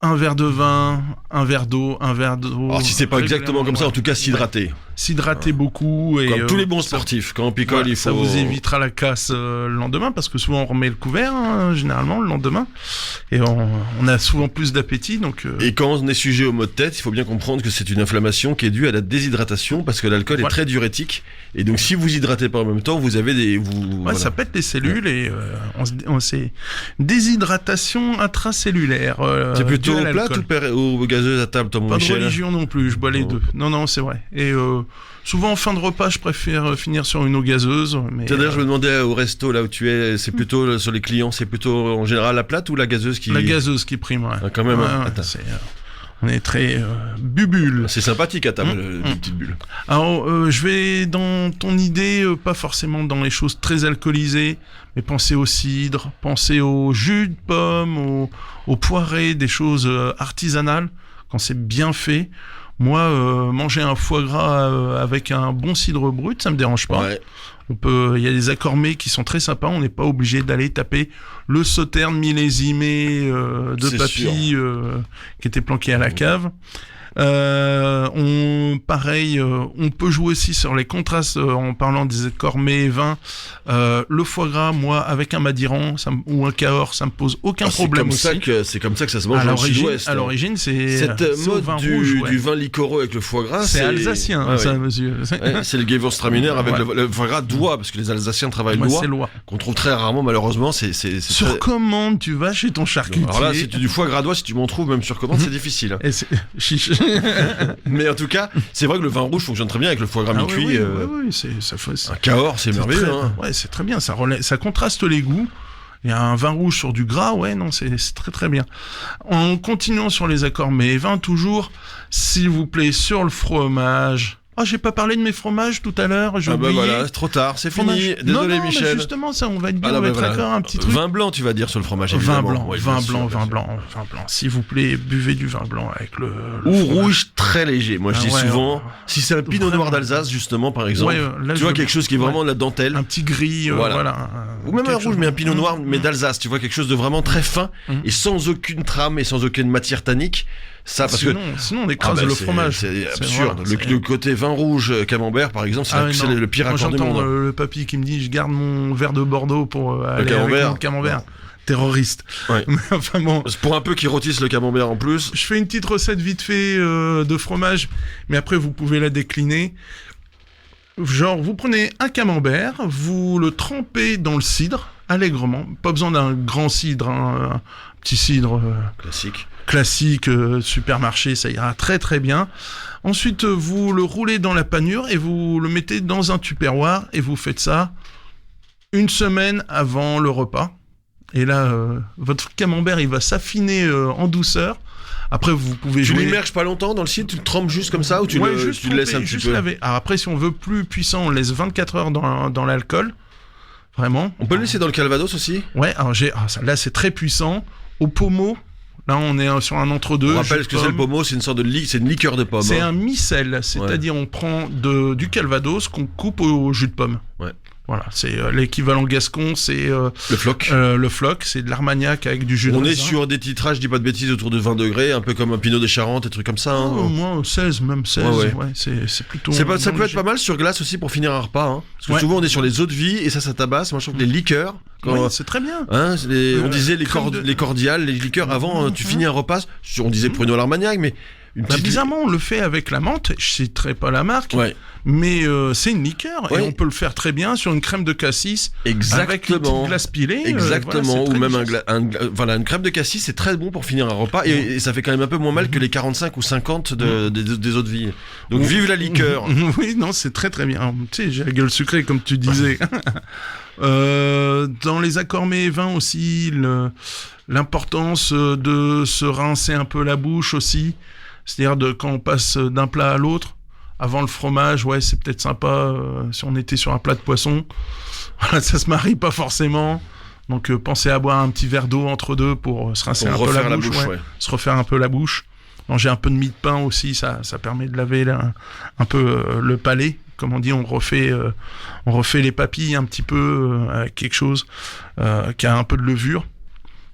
un verre de vin, un verre d'eau, un verre d'eau. Alors si c'est pas exactement comme ça, en tout cas s'hydrater. S'hydrater beaucoup. Et comme tous les bons sportifs, quand on picole, il faut... Ça vous évitera la casse le lendemain, parce que souvent on remet le couvert, généralement, le lendemain. Et on a souvent plus d'appétit, donc... Et quand on est sujet aux maux de tête, il faut bien comprendre que c'est une inflammation qui est due à la déshydratation, parce que l'alcool est très diurétique. Et donc si vous hydratez pas en même temps, vous avez des... ça pète les cellules, et c'est déshydratation intracellulaire. C'est plutôt au plat ou gazeuse à table, toi, mon Pas Michel? de religion non plus, je bois les deux. Non, c'est vrai. Et souvent en fin de repas, je préfère finir sur une eau gazeuse. D'ailleurs, je me demandais au resto là où tu es, c'est plutôt sur les clients, c'est plutôt en général la plate ou la gazeuse qui... La gazeuse qui prime, ouais. Quand même. On est très bubule. C'est sympathique à table, les petites bulles. Alors, je vais dans ton idée, pas forcément dans les choses très alcoolisées, mais penser au cidre, penser au jus de pomme, au poiré, des choses artisanales, quand c'est bien fait. Moi, manger un foie gras avec un bon cidre brut, ça me dérange pas. Ouais. Il y a des accords mets qui sont très sympas. On n'est pas obligé d'aller taper le Sauterne millésimé de C'est papy qui était planqué à la cave. On peut jouer aussi sur les contrastes en parlant des accords mets et vins. Le foie gras, moi, avec un Madiran ou un Cahors, ça me pose aucun problème aussi. C'est comme ça que ça se mange dans le sud-ouest. À l'origine, c'est cette mode vin du rouge, vin liquoreux avec le foie gras, c'est alsacien, ouais, ça, ouais. monsieur. Ouais, c'est le Gewürztraminer avec Ouais. le foie gras d'oie, parce que les Alsaciens travaillent Moi, l'oie, c'est l'oie. qu'on trouve très rarement, malheureusement. C'est Sur très... commande, tu vas chez ton charcutier. Alors là, si tu du foie gras d'oie, si tu m'en trouves même sur commande, c'est difficile. Hein. Et c'est... Chiche. Mais en tout cas, c'est vrai que le vin rouge fonctionne très bien avec le foie gras mi-cuit. Oui, un Un Cahors, c'est merveilleux. Hein. Ouais, c'est très bien. Ça contraste les goûts. Il y a un vin rouge sur du gras, ouais, non, c'est très très bien. En continuant sur les accords mets et vins, toujours, s'il vous plaît, sur le fromage. Oh, j'ai pas parlé de mes fromages tout à l'heure, j'ai oublié. Voilà, c'est trop tard, c'est Fromage. fini. Désolé, non, Michel. Mais justement, ça, on va être bien, on va être voilà. d'accord, un petit truc. Vin blanc, tu vas dire sur le fromage, Vin évidemment. blanc, Ouais, vin bien sûr, blanc, bien vin sûr. blanc, vin blanc. S'il vous plaît, buvez du vin blanc avec le Ou fromage. rouge très léger. Moi, je dis ouais, souvent, si c'est un pinot vraiment. noir d'Alsace, justement, par exemple, Ouais, là, tu vois je- quelque chose qui est vraiment de la dentelle. Un petit gris, Voilà. Ou même un rouge, mais un pinot noir, mais d'Alsace. d'Alsace. Tu vois quelque chose de vraiment très fin et sans aucune trame et sans aucune matière tannique. Ça, parce que Sinon, on écrase le fromage. c'est absurde. Le côté vin rouge camembert, par exemple, c'est non. le pire Moi, accord du j'entends monde. le papy qui me dit je garde mon verre de Bordeaux pour aller camembert. avec mon camembert. Terroriste. Ouais. Mais enfin bon, C'est pour un peu qu'ils rôtissent le camembert en plus. je fais une petite recette vite fait de fromage, mais après vous pouvez la décliner. Genre, vous prenez un camembert, vous le trempez dans le cidre, allègrement. Pas besoin d'un grand cidre, un petit cidre Classique. classique, supermarché, ça ira très très bien. Ensuite, vous le roulez dans la panure et vous le mettez dans un tupperware et vous faites ça une semaine avant le repas. Et là, votre camembert, il va s'affiner en douceur. Après, vous pouvez Tu jouer... l'immerges pas longtemps dans le cidre, tu le trempes juste comme ça ou tu le laisses un petit peu. laver. Alors après, si on veut plus puissant, on laisse 24 heures dans l'alcool. Vraiment. On peut le laisser dans le calvados aussi. Ouais, alors là, c'est très puissant. Au pommeau, là, on est sur un entre-deux. On rappelle jus ce de que c'est le pomme. pommeau, c'est une sorte de c'est une liqueur de pomme. C'est hein. un micelle, c'est-à-dire on prend du calvados qu'on coupe au jus de pomme. Ouais. Voilà, c'est l'équivalent gascon, c'est Le floc. le floc, c'est de l'armagnac avec du jus de On est raisin. sur des titrages, je dis pas de bêtises, autour de 20 degrés, un peu comme un pinot des Charentes, des trucs comme ça. Hein. Au moins 16, même 16, Ouais. ouais, c'est plutôt... Ça peut dans être pas mal sur glace aussi pour finir un repas. Hein. Parce que Ouais. souvent on est sur les eaux de vie et ça tabasse. Moi je trouve que les liqueurs, quand, Ouais, c'est très bien. hein, on disait crème de- les cordiales, les liqueurs avant, tu finis un repas, on disait Pruneau l'Armagnac, mais une Bah, petite... bizarrement, on le fait avec la menthe, je citerai pas la marque, Ouais, mais c'est une liqueur, Ouais. et on peut le faire très bien sur une crème de cassis, avec une exactement. petite glace pilée. Exactement, voilà, ou même digeste. voilà, une crème de cassis, c'est très bon pour finir un repas et ça fait quand même un peu moins mal que les 45 ou 50 des eaux de vie. Donc vive la liqueur. Oui, non, c'est très très bien. Tu sais, j'ai la gueule sucrée, comme tu disais. Dans les accords mets et vins aussi, l'importance de se rincer un peu la bouche aussi. C'est-à-dire quand on passe d'un plat à l'autre, avant le fromage, ouais, c'est peut-être sympa si on était sur un plat de poisson. Voilà, ça se marie pas forcément. Donc pensez à boire un petit verre d'eau entre deux pour se rincer Pour un peu refaire la bouche. Ouais. ouais. Se refaire un peu la bouche. Manger un peu de mie de pain aussi, ça permet de laver un peu le palais. Comme on dit, on refait les papilles un petit peu avec quelque chose qui a un peu de levure.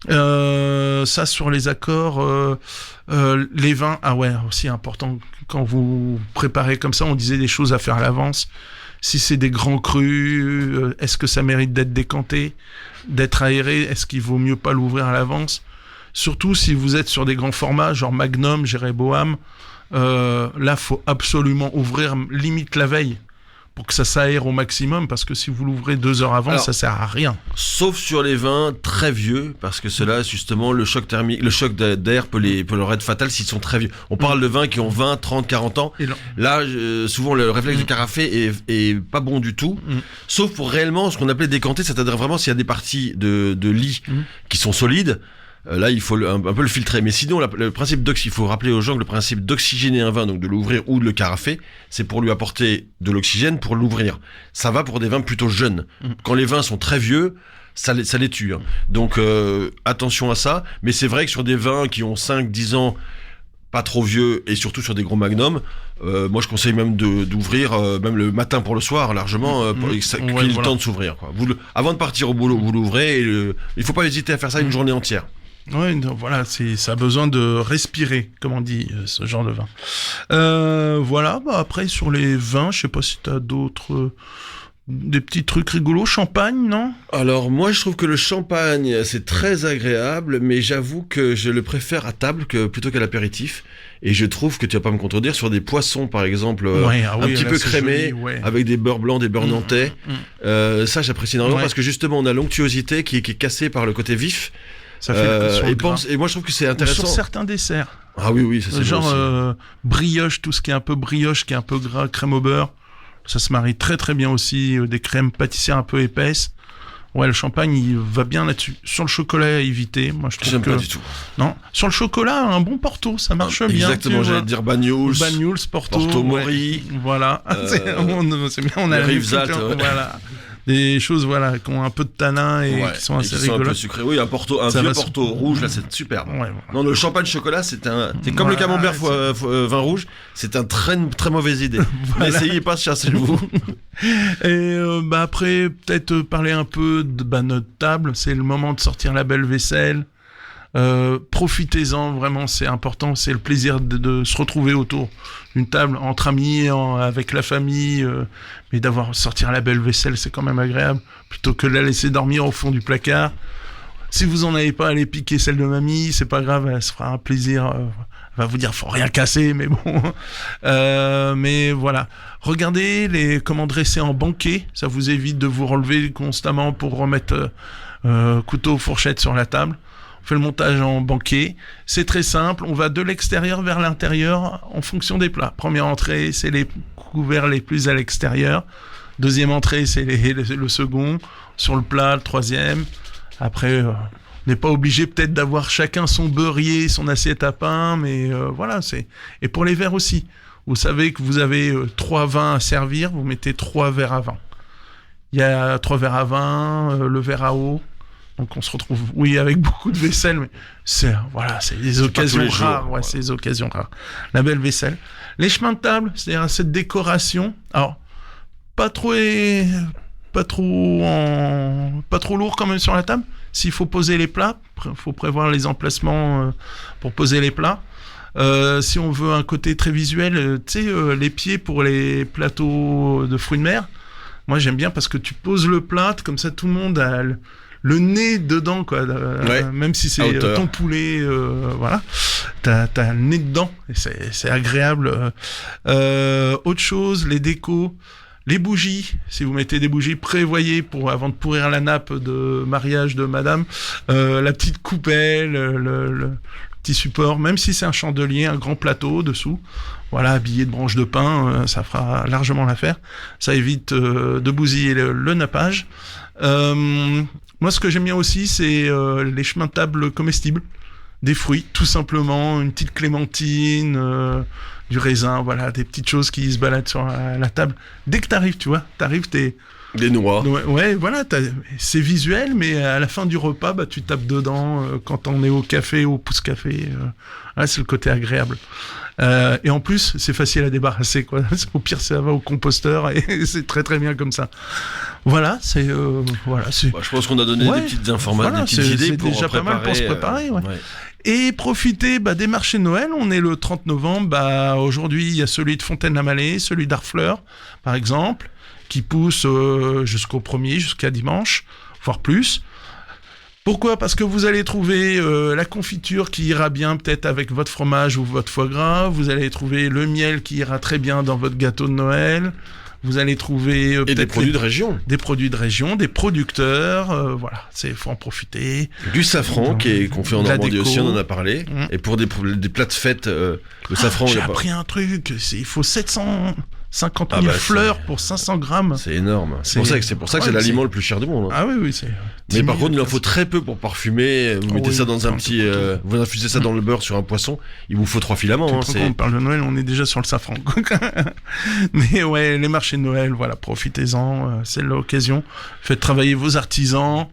Ça sur les accords, les vins, ah ouais, aussi important. Quand vous préparez comme ça, on disait des choses à faire à l'avance. Si c'est des grands crus, est-ce que ça mérite d'être décanté, d'être aéré? Est-ce qu'il vaut mieux pas l'ouvrir à l'avance? Surtout si vous êtes sur des grands formats, genre Magnum, Jéréboam, là, faut absolument ouvrir limite la veille pour que ça s'aère au maximum, parce que si vous l'ouvrez 2 heures avant, ça sert à rien. Sauf sur les vins très vieux, parce que ceux-là, justement, le choc thermique, le choc d'air peut leur être fatal s'ils sont très vieux. On parle de vins qui ont 20, 30, 40 ans. Et Là, souvent, le réflexe du carafé est pas bon du tout. Sauf pour réellement ce qu'on appelait décanter, c'est-à-dire vraiment s'il y a des parties de lit qui sont solides. Là, il faut un peu le filtrer. Mais sinon, le principe il faut rappeler aux gens que le principe d'oxygéner un vin, donc de l'ouvrir ou de le carafer, c'est pour lui apporter de l'oxygène pour l'ouvrir. Ça va pour des vins plutôt jeunes. Quand les vins sont très vieux, ça les tue. Hein. Donc, attention à ça. Mais c'est vrai que sur des vins qui ont 5-10 ans, pas trop vieux, et surtout sur des gros magnums, moi je conseille même d'ouvrir même le matin pour le soir largement pour qu'il ait le temps de s'ouvrir, quoi. Avant de partir au boulot, vous l'ouvrez et il faut pas hésiter à faire ça une journée entière. Ouais, voilà, ça a besoin de respirer, comme on dit, ce genre de vin. Voilà, après sur les vins, je sais pas si t'as d'autres des petits trucs rigolos. Champagne, non? Alors moi je trouve que le champagne c'est très agréable, mais j'avoue que je le préfère à table plutôt qu'à l'apéritif. Et je trouve que tu vas pas me contredire sur des poissons par exemple, un petit peu crémés, avec des beurres blancs, des beurres nantais. Ça j'apprécie énormément parce que justement on a l'onctuosité qui est cassée par le côté vif. Ça fait et moi je trouve que c'est intéressant. Ou sur certains desserts. Ah oui, ça c'est genre brioche, tout ce qui est un peu brioche, qui est un peu gras, crème au beurre. Ça se marie très très bien aussi, des crèmes pâtissières un peu épaisses. Ouais, le champagne, il va bien là-dessus. Sur le chocolat, à éviter. Moi, je trouve J'aime pas du tout. Non. Sur le chocolat, un bon Porto, ça marche bien. Exactement, j'allais dire Banyuls, Porto Mori. Voilà. C'est bien, on a la Rivesat, voilà. Des choses qui ont un peu de tanin et qui sont assez rigolotes. Un peu sucré. Oui, un vieux Porto rouge, là, c'est superbe. Ouais, voilà. Non, le champagne chocolat, c'est comme le camembert vin rouge, c'est un très très mauvaise idée. N'essayez pas, chassez-vous. Et après, peut-être parler un peu de notre table. C'est le moment de sortir la belle vaisselle. Profitez-en, vraiment, c'est important. C'est le plaisir de se retrouver autour d'une table entre amis, avec la famille, mais sortir la belle vaisselle, c'est quand même agréable, plutôt que de la laisser dormir au fond du placard. Si vous en avez pas, allez piquer celle de mamie, c'est pas grave, elle se fera un plaisir. Elle va vous dire faut rien casser, mais bon. Mais voilà, regardez comment dresser en banquet, ça vous évite de vous relever constamment pour remettre couteau, fourchette sur la table. On fait le montage en banquet, c'est très simple, on va de l'extérieur vers l'intérieur en fonction des plats. Première entrée, c'est les couverts les plus à l'extérieur. Deuxième entrée, c'est le second. Sur le plat, le troisième. Après, on n'est pas obligé peut-être d'avoir chacun son beurrier, son assiette à pain, mais voilà, Et pour les verres aussi. Vous savez que vous avez 3 vins à servir, vous mettez 3 verres à vin. Il y a 3 verres à vin, le verre à eau. Donc on se retrouve, avec beaucoup de vaisselle, mais c'est des occasions rares. C'est des occasions rares. La belle vaisselle. Les chemins de table, c'est-à-dire cette décoration. Alors, pas trop lourd quand même sur la table. S'il faut poser les plats, faut prévoir les emplacements pour poser les plats. Si on veut un côté très visuel, les pieds pour les plateaux de fruits de mer. Moi j'aime bien parce que tu poses le plat, comme ça tout le monde a le nez dedans, quoi. Même si c'est ton poulet, t'as le nez dedans, et c'est agréable. Autre chose, les décos, les bougies. Si vous mettez des bougies, prévoyez avant de pourrir la nappe de mariage de madame, la petite coupelle, le petit support, même si c'est un chandelier, un grand plateau dessous. Voilà, habillé de branches de pin, ça fera largement l'affaire. Ça évite de bousiller le nappage. Moi, ce que j'aime bien aussi, c'est les chemins de table comestibles. Des fruits, tout simplement, une petite clémentine, du raisin, voilà, des petites choses qui se baladent sur la table. Dès que t'arrives, t'es... Des noix. Ouais, voilà, c'est visuel, mais à la fin du repas, tu tapes dedans quand on est au café, au pouce-café. C'est le côté agréable. Et en plus, c'est facile à débarrasser, quoi. Au pire, ça va au composteur et c'est très très bien comme ça. Voilà, je pense qu'on a donné des petites informations, des petites idées pour déjà préparer, pas mal pour se préparer. Et profitez des marchés de Noël. On est le 30 novembre. Aujourd'hui, il y a celui de Fontaine-la-Mallée, celui d'Harfleur, par exemple, qui pousse jusqu'au 1er, jusqu'à dimanche, voire plus. Pourquoi ? Parce que vous allez trouver la confiture qui ira bien peut-être avec votre fromage ou votre foie gras. Vous allez trouver le miel qui ira très bien dans votre gâteau de Noël. Vous allez trouver et des produits de région. Des produits de région, des producteurs. Faut en profiter. Du safran qu'on fait en Normandie aussi, on en a parlé. Et pour des plats de fête, le safran. J'ai appris un truc. Il faut 700 50 000 fleurs pour 500 grammes. C'est énorme. C'est pour ça que c'est l'aliment le plus cher du monde. Ah oui, c'est... Mais par contre, il en faut très peu pour parfumer. Vous mettez ça dans un petit... vous infusez ça dans le beurre sur un poisson. Il vous faut 3 filaments. Quand on parle de Noël, on est déjà sur le safran. Mais ouais, les marchés de Noël, voilà, profitez-en. C'est l'occasion. Faites travailler vos artisans.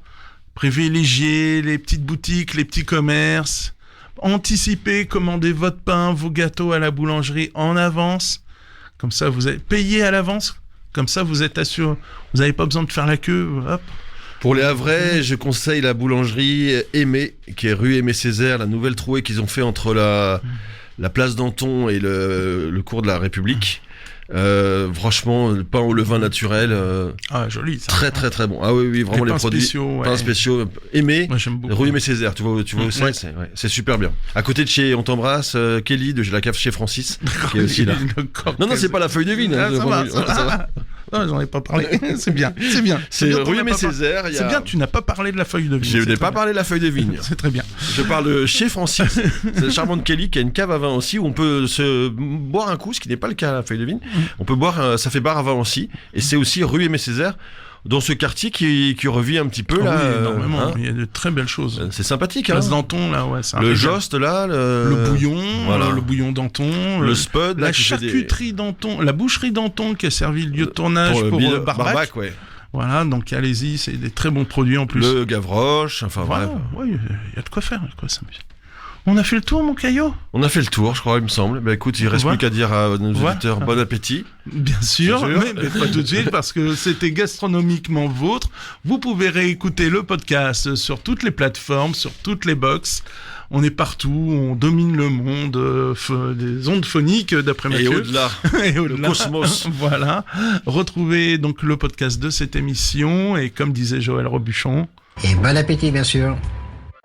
Privilégiez les petites boutiques, les petits commerces. Anticipez, commandez votre pain, vos gâteaux à la boulangerie en avance. Comme ça, vous avez payé à l'avance. Comme ça, vous êtes assuré. Vous n'avez pas besoin de faire la queue. Hop. Pour les Havrais, je conseille la boulangerie Aimé, qui est rue Aimé-Césaire, la nouvelle trouée qu'ils ont fait entre la place Danton et le cours de la République. Franchement, le pain au levain naturel. Joli. Ça, très très très bon. Ah oui, vraiment les produits pains spéciaux. Aimé, rue Aimé-Césaire. Tu vois où c'est super bien. À côté de chez On t'embrasse, Kelly de la cave chez Francis, qui est aussi là. Non, c'est pas la feuille de vigne. Ça va. Non, j'en ai pas parlé. C'est bien. C'est rue Aimé-Césaire. C'est bien, tu n'as pas parlé de la feuille de vigne. Je n'ai pas parlé de la feuille de vigne. C'est très bien. Je parle de chez Francis. C'est la charmante Kelly qui a une cave à vin aussi où on peut se boire un coup, ce qui n'est pas le cas à la feuille de vigne. On peut boire, ça fait bar à vin aussi. Et c'est aussi rue Aimé-Césaire. Dans ce quartier qui revit un petit peu là. Oui, énormément. Il y a de très belles choses. C'est sympathique. Place Danton là, ouais. Le Jost là, le bouillon, le bouillon Danton, le Spud, la charcuterie Danton, la boucherie Danton qui a servi le lieu de tournage pour Barbac. Ouais. Voilà, donc allez-y, c'est des très bons produits en plus. Le Gavroche, enfin voilà. Oui, il y a de quoi faire, il y a de quoi s'amuser. On a fait le tour, mon Caillot ? On a fait le tour, je crois, il me semble. Bah écoute, il reste plus qu'à dire à nos auditeurs bon appétit. Bien sûr, mais pas tout de suite, parce que c'était gastronomiquement vôtre. Vous pouvez réécouter le podcast sur toutes les plateformes, sur toutes les box. On est partout, on domine le monde des ondes phoniques, d'après Mathieu. Et au-delà, le cosmos. Voilà. Retrouvez donc le podcast de cette émission, et comme disait Joël Robuchon... Et bon appétit, bien sûr.